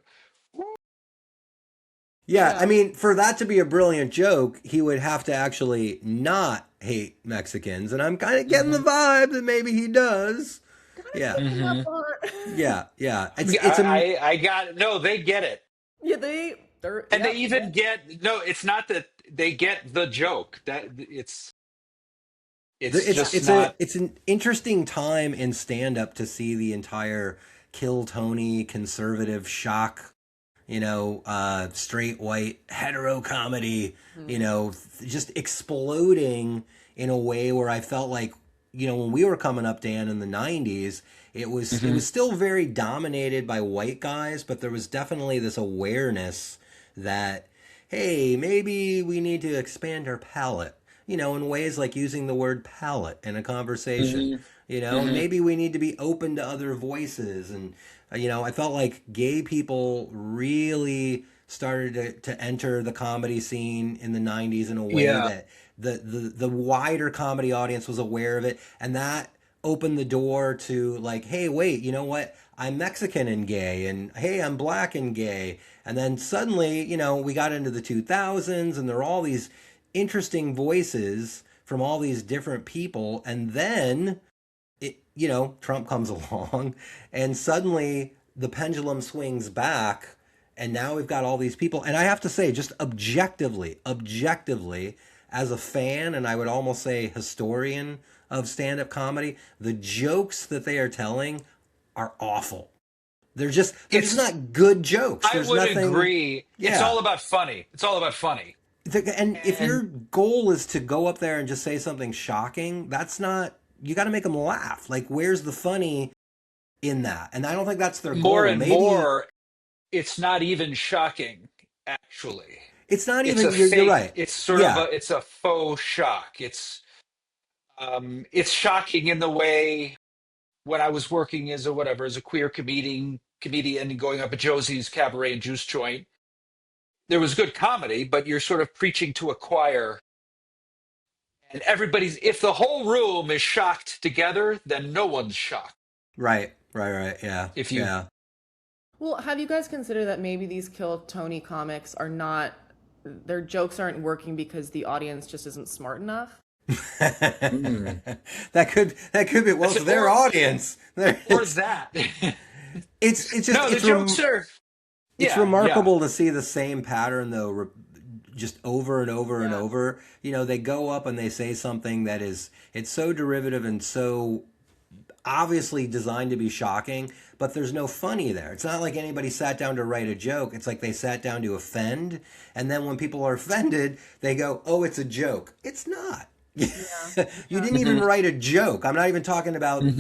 Yeah, I Yeah. mean, for that to be a brilliant joke, he would have to actually not hate Mexicans, and I'm kind of getting the Hmm. vibe that maybe he does. Kind of Yeah, picking up Hmm. on. yeah, yeah. It's a I got it. No, they get it. Yeah, they're And they yep. even get no, it's not that they get the joke. That it's Yeah. just not. it's an interesting time in stand up to see the entire kill Tony conservative shock, straight white hetero comedy, Mhm. just exploding in a way where I felt like, when we were coming up, Dan, in the '90s, it Hmm. was still very dominated by white guys, but there was definitely this awareness that, hey, maybe we need to expand our palette, in ways like using the word palette in a conversation. Hmm. And Hmm. maybe we need to be open to other voices. And, I felt like gay people really started to enter the comedy scene in the '90s in a way Yeah. that the wider comedy audience was aware of it. And that opened the door to, like, hey, wait, you know what? I'm Mexican and gay, and hey, I'm black and gay. And then suddenly, we got into the 2000s, and there are all these interesting voices from all these different people. And then Trump comes along, and suddenly the pendulum swings back, and now we've got all these people. And I have to say, just objectively, as a fan, and I would almost say historian of stand-up comedy, the jokes that they are telling are awful. They're just It's not good jokes. I There's would nothing. agree. It's Yeah. all about funny. It's all about funny. And if your And goal is to go up there and just say something shocking, that's not. You got to make them laugh. Like, where's the funny in that? And I don't think that's their more goal. and Maybe more, it's not even shocking, actually. it's not It's a even. You're fake, right. it's sort of Yeah. it's a faux shock. It's shocking in the way when I was working as a whatever, as a queer comedian and going up at Josie's Cabaret and Juice Joint. There was good comedy, but you're sort of preaching to a choir, and everybody's if the whole room is shocked together, then no one's shocked. Right. Right. Right. Yeah. If you Yeah. Well, have you guys considered that maybe these Kill Tony comics are not, their jokes aren't working because the audience just isn't smart enough? Mm. That could be, well, That's it's it, their audience. or that. It's just No, the jokes are it's yeah, yeah. remarkable to see the same pattern, though, just over and over and Yeah. over. They go up and they say something that is, it's so derivative and so obviously designed to be shocking, but there's no funny there. It's not like anybody sat down to write a joke. It's like they sat down to offend, and then when people are offended, they go, "Oh, it's a joke." It's not. You Yeah. didn't even Hmm. write a joke. I'm not even talking about Hmm.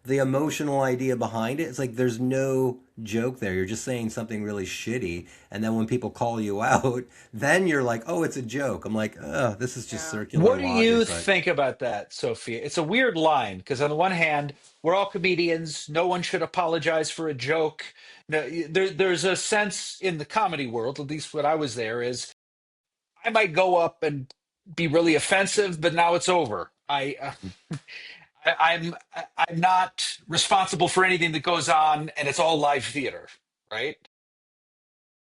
the emotional idea behind it. It's like there's no joke there. You're just saying something really shitty, and then when people call you out, then you're like, "Oh, it's a joke." I'm like, "Oh, this is just Yeah. circular What do logic." you But think about that, Sophia? It's a weird line because on the one hand, we're all comedians. No one should apologize for a joke. No, there's a sense in the comedy world, at least when I was there, is I might go up and be really offensive, but now it's over. I'm not responsible for anything that goes on, and it's all live theater, right?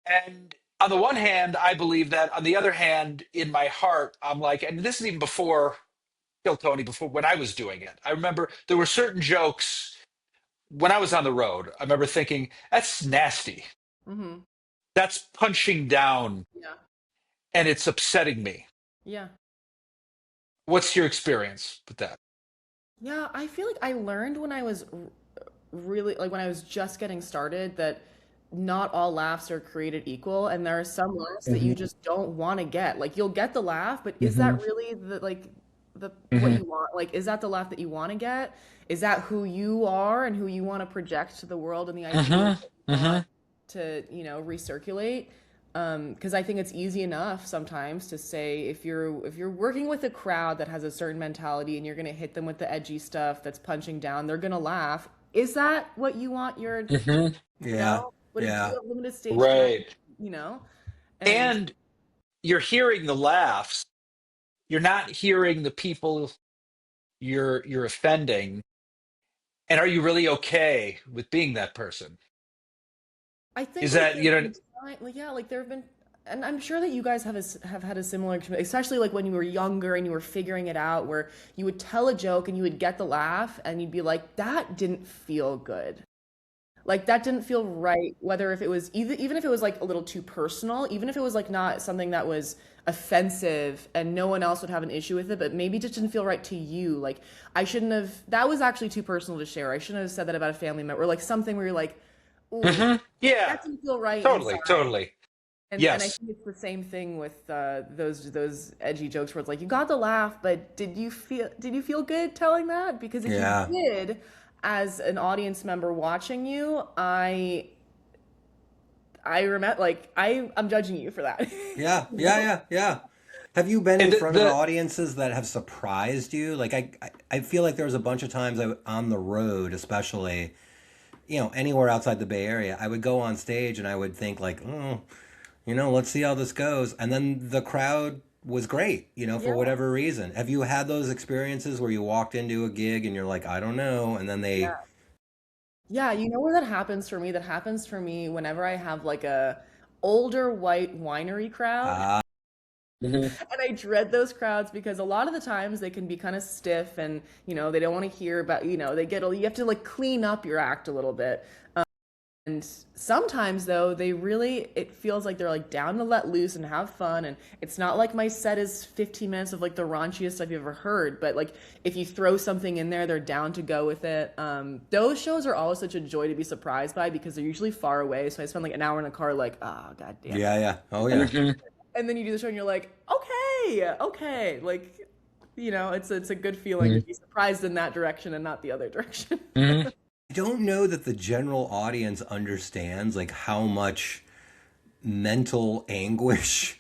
And on the one hand, I believe that. On the other hand, in my heart, I'm like, and this is even before Kill Tony, before when I was doing it. I remember there were certain jokes when I was on the road. I remember thinking, that's nasty. Mm-hmm. That's punching down, Yeah. and it's upsetting me. Yeah. What's your experience with that? Yeah, I feel like I learned when I was really, like when I was just getting started, that not all laughs are created equal, and there are some laughs that you Hmm. just don't want to get. Like you'll get the laugh, but is Hmm. that really the what Hmm. you want? Like is that the laugh that you want to get? Is that who you are and who you want to project to the world and the ideas Hmm. that you Hmm. want to, recirculate? Because I think it's easy enough sometimes to say if you're working with a crowd that has a certain mentality and you're gonna hit them with the edgy stuff that's punching down, they're gonna laugh. Is that what you want your, Hmm. yeah, but do you yeah. have limited stage time, Right. you know? And And you're hearing the laughs, you're not hearing the people you're offending, and are you really okay with being that person? I think Is like that, there you have know? been like yeah, like there have been, and I'm sure that you guys have had a similar experience, especially like when you were younger and you were figuring it out, where you would tell a joke and you would get the laugh and you'd be like, that didn't feel good. Like that didn't feel right, whether if it was even if it was like a little too personal, even if it was like not something that was offensive and no one else would have an issue with it, but maybe it just didn't feel right to you. Like I shouldn't have, that was actually too personal to share. I shouldn't have said that about a family member, or like something where you're like, ooh, Yeah, that didn't feel right totally, inside. totally. And I Yes. think it's the same thing with those edgy jokes where it's like you got the laugh, but did you feel good telling that? Because if you Yeah. did, as an audience member watching you, I remember like I'm judging you for that. Yeah, You yeah, know? yeah, yeah. Have you been And in the, front of the audiences that have surprised you? Like I feel like there was a bunch of times on the road, especially, anywhere outside the Bay Area, I would go on stage and I would think like, oh, let's see how this goes. And then the crowd was great, for Yeah, whatever reason. Have you had those experiences where you walked into a gig and you're like, I don't know, and then they, yeah. Yeah, you know where that happens for me? That happens for me whenever I have like a older white winery crowd. ah, Mhm. And I dread those crowds because a lot of the times they can be kind of stiff and, they don't want to hear about, you have to like clean up your act a little bit. And sometimes though, it feels like they're like down to let loose and have fun. And it's not like my set is 15 minutes of like the raunchiest stuff you've ever heard, but like if you throw something in there, they're down to go with it. Those shows are always such a joy to be surprised by because they're usually far away. So I spend like an hour in a car, like, oh, God damn it. yeah, yeah, oh yeah. Mhm. And then you do the show and you're like, okay, okay. Like, it's a good feeling to Mhm. be surprised in that direction and not the other direction. Mhm. I don't know that the general audience understands like how much mental anguish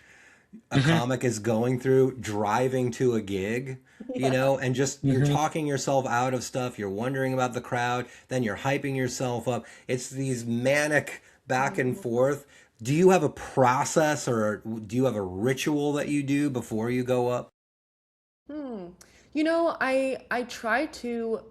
a Mhm. comic is going through driving to a gig, Yeah. and just you're Mhm. talking yourself out of stuff, you're wondering about the crowd, then you're hyping yourself up. It's these manic back and forth. Do you have a process or do you have a ritual that you do before you go up? Hmm. I try to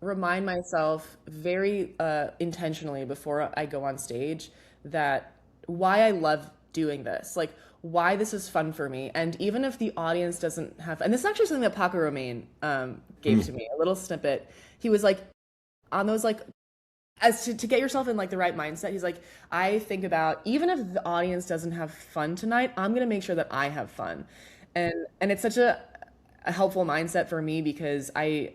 remind myself very intentionally before I go on stage that why I love doing this, like why this is fun for me. And even if the audience doesn't have, and this is actually something that Paco Romain gave Mm. to me, a little snippet. He was like, on those like, as to get yourself in like the right mindset, he's like, I think about even if the audience doesn't have fun tonight, I'm gonna make sure that I have fun. And it's such a helpful mindset for me because I,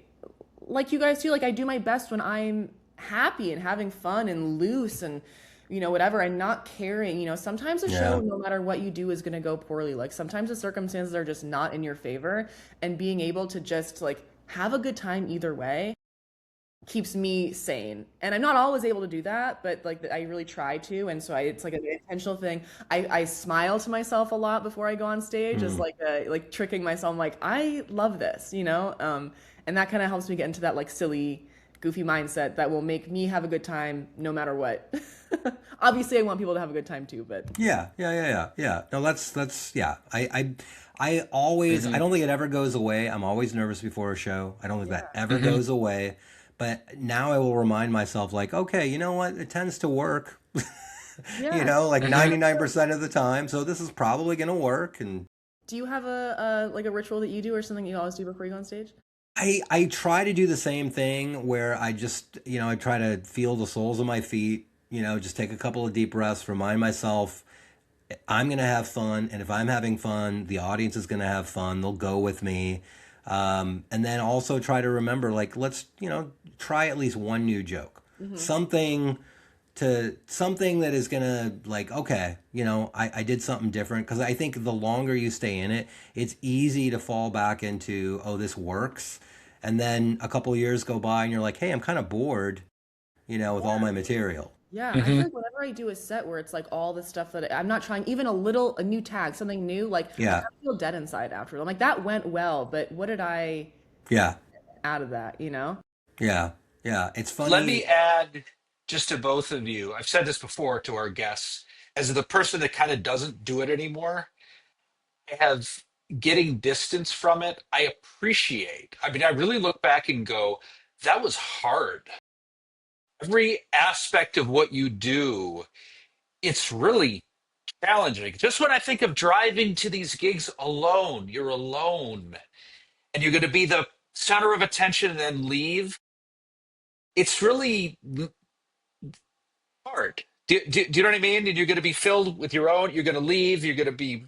like you guys too, like I do my best when I'm happy and having fun and loose and whatever, and not caring. Sometimes a show, Yeah. no matter what you do, is going to go poorly. Like sometimes the circumstances are just not in your favor, and being able to just like have a good time either way keeps me sane. And I'm not always able to do that, but like I really try to. And so it's like an intentional thing. I smile to myself a lot before I go on stage, as Mm. like like tricking myself. I'm like, I love this, and that kind of helps me get into that like silly, goofy mindset that will make me have a good time no matter what. Obviously, I want people to have a good time too, but Yeah, yeah, yeah, yeah, yeah. No, that's yeah. I always, I Mhm. don't think it ever goes away. I'm always nervous before a show. I don't think that yeah, ever Mhm. goes away. But now I will remind myself, like, okay, you know what? It tends to work. yeah. Like Mhm. 99% of the time. So this is probably gonna work. And Do you have a like a ritual that you do or something you always do before you go on stage? I try to do the same thing where I just, I try to feel the soles of my feet. Just take a couple of deep breaths, remind myself I'm going to have fun. And if I'm having fun, the audience is going to have fun. They'll go with me. And then also try to remember, like, let's, try at least one new joke. Hmm. Something something that is going to, like, okay, I did something different. Because I think the longer you stay in it, it's easy to fall back into, oh, this works. And then a couple of years go by and you're like, hey, I'm kind of bored, with all my material. Yeah, I feel Mhm. like whenever I do a set where it's like all the stuff that I'm not trying, even a new tag, something new, like I Yeah. kind of feel dead inside after. I'm like, that went well, but what did I Yeah. out of that? Yeah. Yeah. It's Let me funny. add just to both of you. I've said this before to our guests. As the person that kind of doesn't do it anymore, I have. getting distance from it, I appreciate. I mean, I really look back and go, that was hard. Every aspect of what you do, it's really challenging. Just when I think of driving to these gigs alone, you're alone and you're going to be the center of attention and then leave. It's really hard. Do you know what I mean? And you're going to be filled with your own, you're going to leave, you're going to be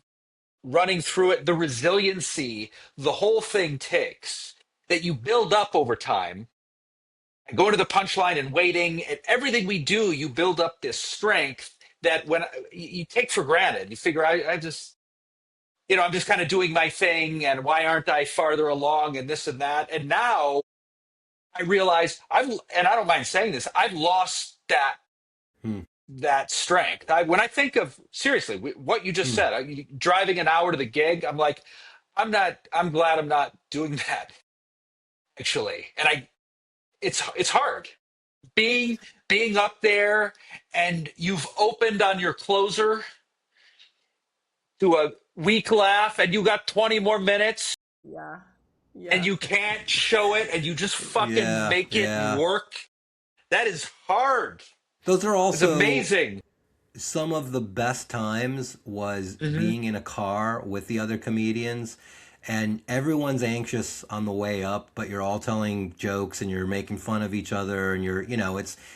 running through it. The resiliency, the whole thing takes that you build up over time. And going to the punchline and waiting and everything we do, you build up this strength that when you take for granted, you figure, I just, I'm just kind of doing my thing, and why aren't I farther along and this and that? And now I realize and I don't mind saying this, I've lost Hmm. that strength. When I think of seriously what you just Hmm. said, driving an hour to the gig, I'm like, I'm glad I'm not doing that actually. And it's hard being up there and you've opened on your closer to a weak laugh and you got 20 more minutes Yeah. and Yeah. you can't show it and you just fucking Yeah, make it yeah. work. That is hard. Those are It's also amazing. some of the best times was Hmm. being in a car with the other comedians and everyone's anxious on the way up, but you're all telling jokes and you're making fun of each other and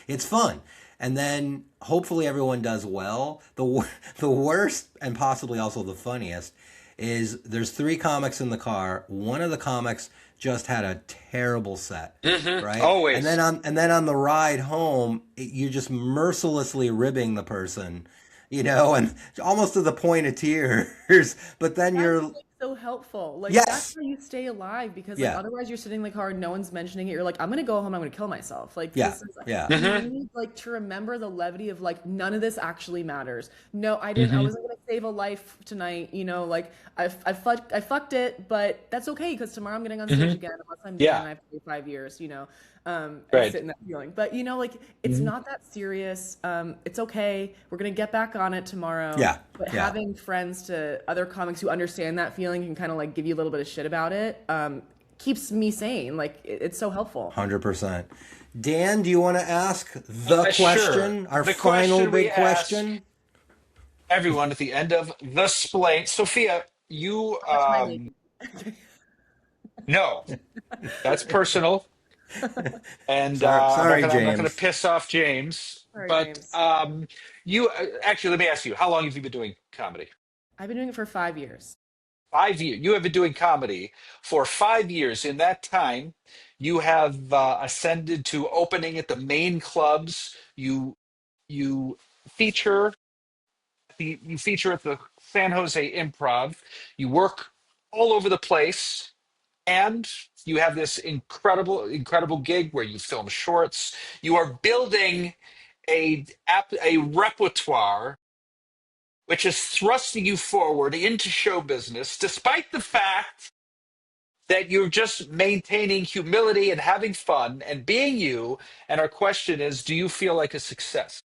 it's fun. And then hopefully everyone does well. The worst and possibly also the funniest is there's three comics in the car. One of the comics just had a terrible set, Hmm. right? Always. And then on the ride home, you're just mercilessly ribbing the person, and almost to the point of tears. But then That's you're like so helpful. Like that's yes, how you stay alive because like yeah, otherwise you're sitting in the car, no one's mentioning it. You're like, I'm gonna go home, I'm gonna kill myself. Like yeah, this is yeah. you Hmm. need like to remember the levity of like none of this actually matters. No, I Hmm. wasn't gonna save a life tonight, like I fucked it, but that's okay because tomorrow I'm getting on stage Hmm. again unless I'm dead Yeah. and I have to wait 5 years, and Right. sit in that feeling. But like it's Hmm. not that serious. It's okay. We're gonna get back on it tomorrow. Yeah, But yeah. having friends to other comics who understand that feeling and kind of like give you a little bit of shit about it keeps me sane. Like it's so helpful. 100%. Dan, do you want to ask the Sure. question, our The final question we big ask question? everyone at the end of the Splain. Sophia, you How much am I making? no, that's personal, and Sorry, sorry, I'm not gonna James. piss off James. Sorry, But James. you actually, let me ask you, how long have you been doing comedy? I've been doing it for 5 years. 5 years. You have been doing comedy for 5 years. In that time, you have ascended to opening at the main clubs. You feature you feature at the San Jose Improv. You work all over the place, and you have this incredible gig where you film shorts. You are building a repertoire which is thrusting you forward into show business, despite the fact that you're just maintaining humility and having fun and being you. And our question is, do you feel like a success?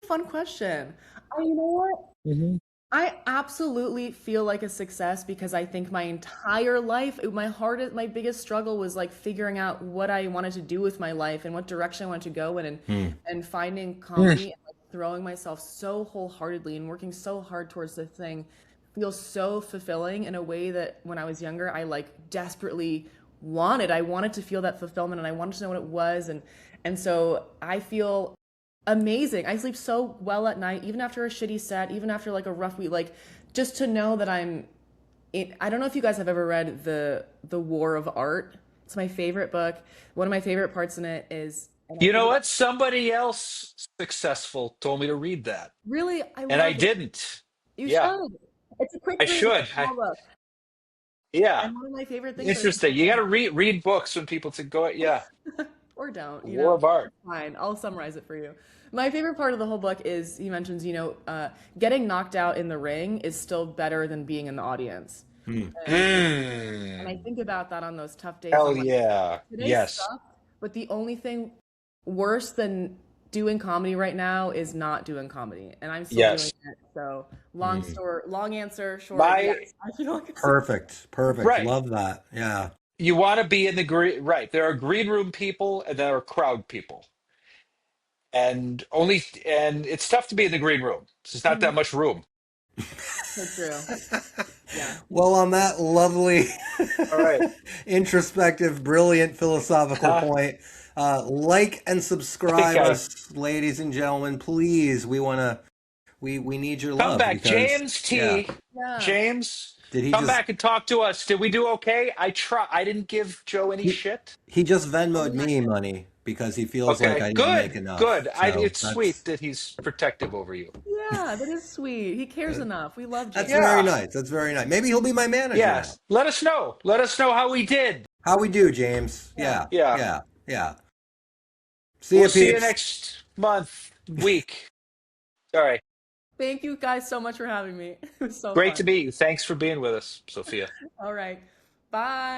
Fun question. Oh, you know what? Hmm. I absolutely feel like a success because I think my entire life, my biggest struggle was like figuring out what I wanted to do with my life and what direction I wanted to go in, and Hmm. and finding comedy and like throwing myself so wholeheartedly and working so hard towards the thing feels so fulfilling in a way that when I was younger, I like desperately wanted. I wanted to feel that fulfillment and I wanted to know what it was, and so I feel amazing. I sleep so well at night, even after a shitty set, even after like a rough week. Like just to know that I don't know if you guys have ever read the War of Art. It's my favorite book. One of my favorite parts in it is, and I You know think what? Somebody else successful told me to read that, really I and I love it. didn't. You Yeah, should. It's a quick I read. It's should. a small book, Yeah, and one of my favorite things that I think interesting. You got to read books when people to go. Yeah, or don't, War of Art. fine. I'll summarize it for you. My favorite part of the whole book is he mentions, getting knocked out in the ring is still better than being in the audience. Hmm. And I Mm, think about that on those tough days. hell I'm like, yeah. today Yes. sucked, but the only thing worse than doing comedy right now is not doing comedy, and I'm still doing Yes. it. So Mm. long answer short, yes, My I feel like it's Perfect. Perfect. right. Love that. Yeah. You want to be in the green, right? There are green room people and there are crowd people, and it's tough to be in the green room. There's not that much room. so true. Yeah. Well, on that lovely, All right. introspective, brilliant philosophical Uh, point, like and I think subscribe I us, ladies and gentlemen. Please, we need your come love back, because James yeah. T. Yeah. James, Did he come just back and talk to us. Did we do okay? I try. I didn't give Joe any he shit. he just I'll Venmoed be nice. me money because he feels like Okay, I didn't make good, enough. good. So It's sweet that's that he's protective over you. Yeah, that is sweet. He cares enough. We love that's James. very Yeah, nice. That's very nice. Maybe he'll be my manager yeah. now. Let us know. Let us know how we did. How we do, James? Yeah. Yeah, Yeah. yeah, yeah. See We'll ya, see you peeps. next month, week. All right. Thank you guys so much for having me. It was so Great to fun. meet you. Thanks for being with us, Sophia. All right. Bye.